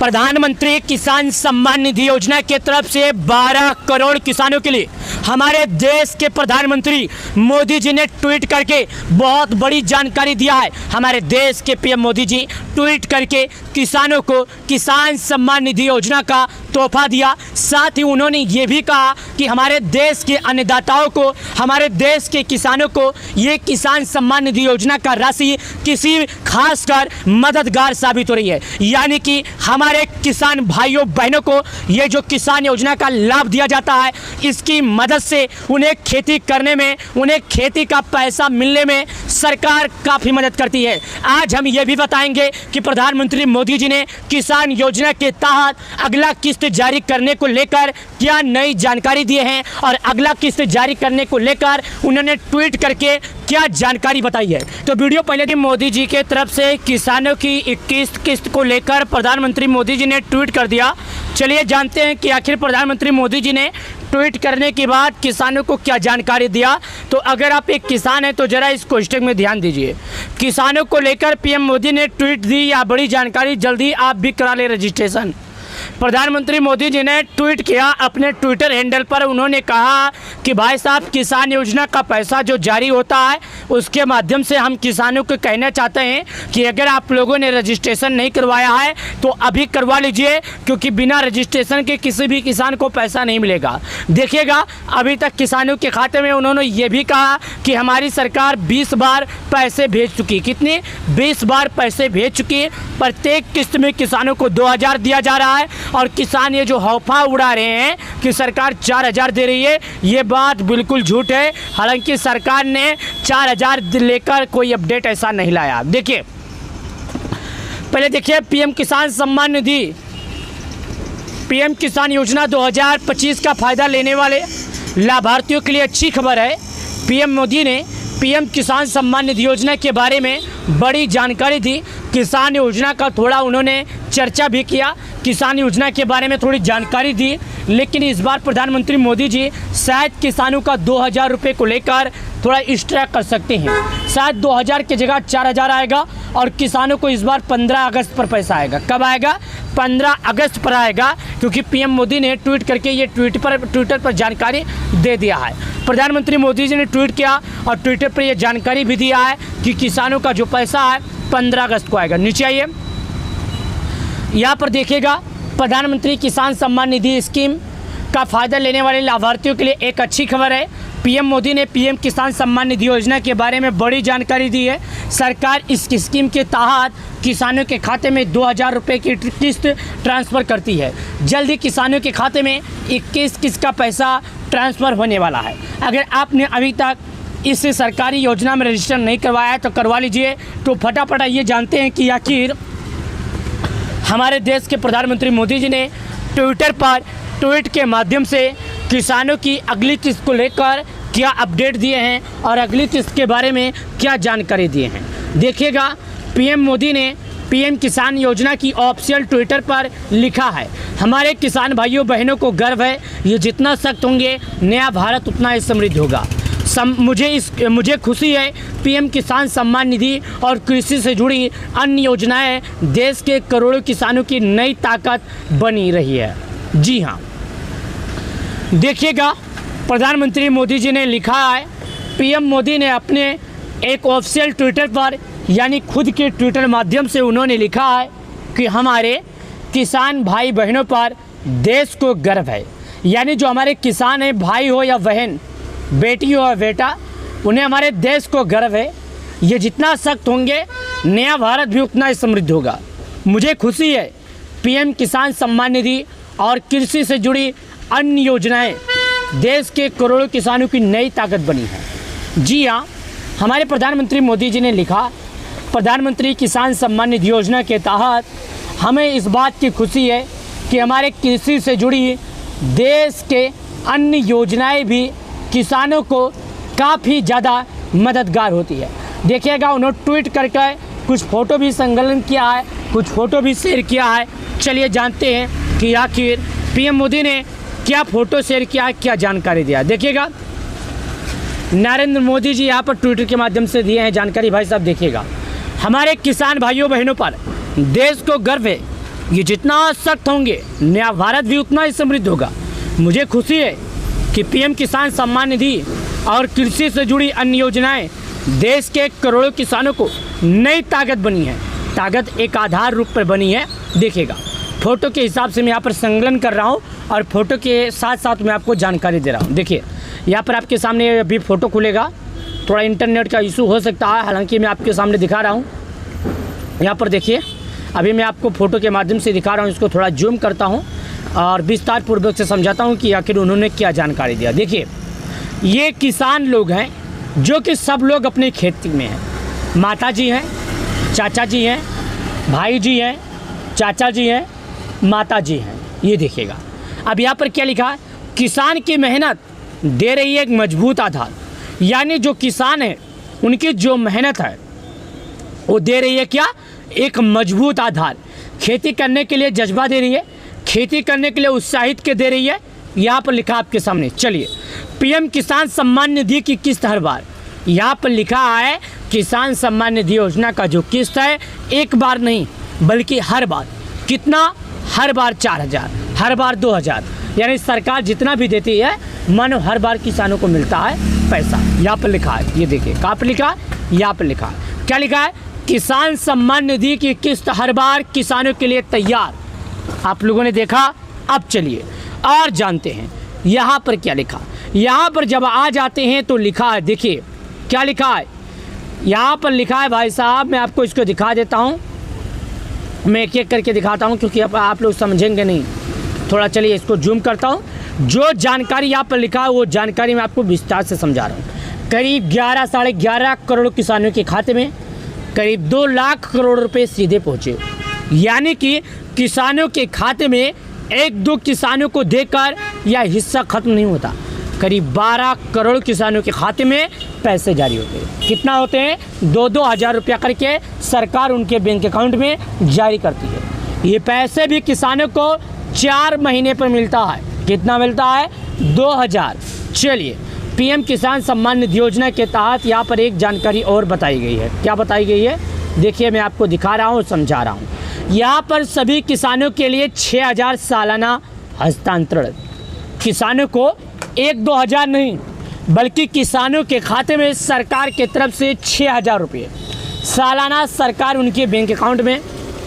प्रधानमंत्री किसान सम्मान निधि योजना के तरफ से 12 करोड़ किसानों के लिए हमारे देश के प्रधानमंत्री मोदी जी ने ट्वीट करके बहुत बड़ी जानकारी दिया है। हमारे देश के पीएम मोदी जी ट्वीट करके किसानों को किसान सम्मान निधि योजना का तोहफा दिया। साथ ही उन्होंने ये भी कहा कि हमारे देश के अन्नदाताओं को, हमारे देश के किसानों को ये किसान सम्मान निधि योजना का राशि किसी खासकर मददगार साबित हो रही है। यानी कि हमारे किसान भाइयों बहनों को ये जो किसान योजना का लाभ दिया जाता है, इसकी मदद से उन्हें खेती करने में, उन्हें खेती का पैसा मिलने में सरकार काफ़ी मदद करती है। आज हम ये भी बताएंगे कि प्रधानमंत्री मोदी जी ने किसान योजना के तहत अगला किस्त जारी करने को लेकर क्या नई जानकारी दिए हैं और अगला किस्त जारी करने को लेकर उन्होंने ट्वीट करके क्या जानकारी बताई है। तो वीडियो पहले दिन मोदी जी के तरफ से किसानों की 21 किस्त को लेकर प्रधानमंत्री मोदी जी ने ट्वीट कर दिया। चलिए जानते हैं कि आखिर प्रधानमंत्री मोदी जी ने ट्वीट करने के बाद किसानों को क्या जानकारी दिया। तो अगर आप एक किसान हैं तो ज़रा इस कोष्टक में ध्यान दीजिए। किसानों को लेकर पीएम मोदी ने ट्वीट दी या बड़ी जानकारी, जल्दी आप भी करा ले रजिस्ट्रेशन। प्रधानमंत्री मोदी जी ने ट्वीट किया अपने ट्विटर हैंडल पर। उन्होंने कहा कि भाई साहब, किसान योजना का पैसा जो जारी होता है उसके माध्यम से हम किसानों को कहना चाहते हैं कि अगर आप लोगों ने रजिस्ट्रेशन नहीं करवाया है तो अभी करवा लीजिए, क्योंकि बिना रजिस्ट्रेशन के किसी भी किसान को पैसा नहीं मिलेगा। देखिएगा, अभी तक किसानों के खाते में उन्होंने ये भी कहा कि हमारी सरकार 20 बार पैसे भेज चुकी। कितने? 20 बार पैसे भेज चुकी। प्रत्येक किस्त में किसानों को 2000 दिया जा रहा है और किसान ये जो हौफा उड़ा रहे हैं कि सरकार 4000 दे रही है, ये बात बिल्कुल झूठ है। हालांकि सरकार ने 4000 लेकर कोई अपडेट ऐसा नहीं लाया। देखिए, पहले देखिए पीएम किसान सम्मान निधि, पीएम किसान योजना 2025 का फायदा लेने वाले लाभार्थियों के लिए अच्छी खबर है। पीएम मोदी ने पीएम किसान सम्मान निधि योजना के बारे में बड़ी जानकारी दी। किसान योजना का थोड़ा उन्होंने चर्चा भी किया, किसान योजना के बारे में थोड़ी जानकारी दी। लेकिन इस बार प्रधानमंत्री मोदी जी शायद किसानों का 2000 रुपये को लेकर थोड़ा एक्स्ट्रा कर सकते हैं। शायद 2000 की जगह 4000 आएगा और किसानों को इस बार 15 अगस्त पर पैसा आएगा। कब आएगा? 15 अगस्त पर आएगा, क्योंकि पीएम मोदी ने ट्वीट करके ये ट्विटर पर जानकारी दे दिया है। प्रधानमंत्री मोदी जी ने ट्वीट किया और ट्विटर पर यह जानकारी भी दिया है कि किसानों का जो पैसा है 15 अगस्त को आएगा। नीचे आइए, यहाँ पर देखिएगा, प्रधानमंत्री किसान सम्मान निधि स्कीम का फ़ायदा लेने वाले लाभार्थियों के लिए एक अच्छी खबर है। पीएम मोदी ने पीएम किसान सम्मान निधि योजना के बारे में बड़ी जानकारी दी है। सरकार इस स्कीम के तहत किसानों के खाते में 2000 रुपये की किस्त ट्रांसफ़र करती है। जल्द ही किसानों के खाते में 21 किस्त का पैसा ट्रांसफ़र होने वाला है। अगर आपने अभी तक इस सरकारी योजना में रजिस्टर नहीं करवाया है तो करवा लीजिए। तो फटाफट ये जानते हैं कि आखिर हमारे देश के प्रधानमंत्री मोदी जी ने ट्विटर पर ट्वीट के माध्यम से किसानों की अगली किस्त को लेकर क्या अपडेट दिए हैं और अगली किस्त के बारे में क्या जानकारी दिए हैं। देखिएगा, पीएम मोदी ने पीएम किसान योजना की ऑफिशियल ट्विटर पर लिखा है, हमारे किसान भाइयों बहनों को गर्व है, ये जितना सख्त होंगे नया भारत उतना ही समृद्ध होगा। मुझे खुशी है पीएम किसान सम्मान निधि और कृषि से जुड़ी अन्य योजनाएं देश के करोड़ों किसानों की नई ताकत बनी रही है। जी हाँ, देखिएगा, प्रधानमंत्री मोदी जी ने लिखा है, पीएम मोदी ने अपने एक ऑफिशियल ट्विटर पर, यानी खुद के ट्विटर माध्यम से उन्होंने लिखा है कि हमारे किसान भाई बहनों पर देश को गर्व है। यानी जो हमारे किसान हैं, भाई हो या बहन, बेटी हो या बेटा, उन्हें हमारे देश को गर्व है। ये जितना सख्त होंगे नया भारत भी उतना ही समृद्ध होगा। मुझे खुशी है पीएम किसान सम्मान निधि और कृषि से जुड़ी अन्य योजनाएं देश के करोड़ों किसानों की नई ताकत बनी है। जी हाँ, हमारे प्रधानमंत्री मोदी जी ने लिखा, प्रधानमंत्री किसान सम्मान निधि योजना के तहत हमें इस बात की खुशी है कि हमारे कृषि से जुड़ी देश के अन्य योजनाएं भी किसानों को काफ़ी ज़्यादा मददगार होती है। देखिएगा, उन्होंने ट्वीट करके कुछ फ़ोटो भी संकलन किया है, कुछ फ़ोटो भी शेयर किया है। चलिए जानते हैं कि आखिर पीएम मोदी ने क्या फ़ोटो शेयर किया है, क्या जानकारी दिया। देखिएगा, नरेंद्र मोदी जी यहाँ पर ट्विटर के माध्यम से दिए हैं जानकारी। भाई साहब देखिएगा, हमारे किसान भाइयों बहनों पर देश को गर्व है, ये जितना सख्त होंगे नया भारत भी उतना ही समृद्ध होगा। मुझे खुशी है कि पीएम किसान सम्मान निधि और कृषि से जुड़ी अन्य योजनाएं देश के करोड़ों किसानों को नई ताकत बनी है। ताकत एक आधार रूप पर बनी है। देखिएगा, फ़ोटो के हिसाब से मैं यहाँ पर संकलन कर रहा हूँ और फ़ोटो के साथ साथ मैं आपको जानकारी दे रहा हूँ। देखिए, यहाँ पर आपके सामने अभी फ़ोटो खुलेगा, थोड़ा इंटरनेट का इशू हो सकता है, हालांकि मैं आपके सामने दिखा रहा हूँ। यहाँ पर देखिए, अभी मैं आपको फ़ोटो के माध्यम से दिखा रहा हूँ। इसको थोड़ा जूम करता हूँ और विस्तार पूर्वक से समझाता हूँ कि आखिर उन्होंने क्या जानकारी दिया। देखिए, ये किसान लोग हैं जो कि सब लोग अपनी खेती में हैं। माता जी हैं, चाचा जी हैं, भाई जी हैं, चाचा जी हैं, माता जी हैं। ये देखिएगा, अब यहाँ पर क्या लिखा है, किसान की मेहनत दे रही है एक मजबूत आधार। यानी जो किसान है उनकी जो मेहनत है वो दे रही है क्या, एक मजबूत आधार। खेती करने के लिए जज्बा दे रही है, खेती करने के लिए उत्साहित के दे रही है। यहाँ पर लिखा आपके सामने, चलिए, पीएम किसान सम्मान निधि की किस्त हर बार। यहाँ पर लिखा है किसान सम्मान निधि योजना का जो किस्त है एक बार नहीं बल्कि हर बार। कितना? हर बार 4,000, हर बार 2,000। यानी सरकार जितना भी देती है मानो हर बार किसानों को मिलता है पैसा। यहाँ पर लिखा है, ये देखिए कहाँ पर लिखा है, यहाँ पर लिखा है। क्या लिखा है? किसान सम्मान निधि की किस्त हर बार किसानों के लिए तैयार। आप लोगों ने देखा। अब चलिए और जानते हैं यहाँ पर क्या लिखा। यहाँ पर जब आ जाते हैं तो लिखा है, देखिए क्या लिखा है। यहाँ पर लिखा है भाई साहब, मैं आपको इसको दिखा देता हूँ, मैं एक एक करके दिखाता हूँ क्योंकि अब आप लोग समझेंगे नहीं थोड़ा। चलिए इसको जूम करता हूँ। जो जानकारी यहाँ पर लिखा है वो जानकारी मैं आपको विस्तार से समझा रहा हूँ। करीब 11 साढ़े 11 करोड़ किसानों के खाते में करीब 2 लाख करोड़ रुपए सीधे पहुँचे। यानी कि किसानों के खाते में 1-2 किसानों को देकर यह हिस्सा खत्म नहीं होता। करीब 12 करोड़ किसानों के खाते में पैसे जारी होते हैं। कितना होते हैं? 2-2 हज़ार रुपया करके सरकार उनके बैंक अकाउंट में जारी करती है। ये पैसे भी किसानों को 4 महीने पर मिलता है। कितना मिलता है? 2,000। चलिए, पीएम किसान सम्मान निधि योजना के तहत यहाँ पर एक जानकारी और बताई गई है। क्या बताई गई है? देखिए, मैं आपको दिखा रहा हूँ, समझा रहा हूँ। यहाँ पर सभी किसानों के लिए 6,000 सालाना हस्तांतरण। किसानों को 1-2 हज़ार नहीं बल्कि किसानों के खाते में सरकार की तरफ से 6,000 रुपये सालाना सरकार उनके बैंक अकाउंट में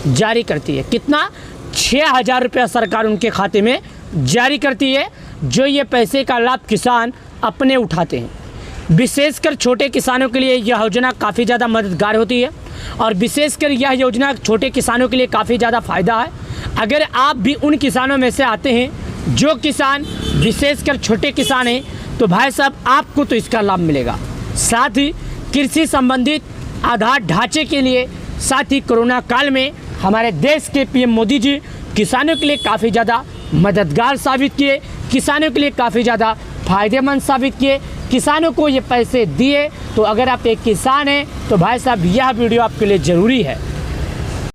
जारी करती है। कितना? 6,000 रुपया सरकार उनके खाते में जारी करती है। जो ये पैसे का लाभ किसान अपने उठाते हैं। विशेषकर छोटे किसानों के लिए यह योजना काफ़ी ज़्यादा मददगार होती है और विशेषकर यह योजना छोटे किसानों के लिए काफ़ी ज़्यादा फ़ायदा है। अगर आप भी उन किसानों में से आते हैं जो किसान विशेषकर छोटे किसान हैं तो भाई साहब आपको तो इसका लाभ मिलेगा। साथ ही कृषि संबंधित आधार ढांचे के लिए, साथ ही कोरोना काल में हमारे देश के पीएम मोदी जी किसानों के लिए काफ़ी ज़्यादा मददगार साबित किए, किसानों के लिए काफ़ी ज़्यादा फ़ायदेमंद साबित किए, किसानों को ये पैसे दिए। तो अगर आप एक किसान हैं तो भाई साहब यह वीडियो आपके लिए ज़रूरी है।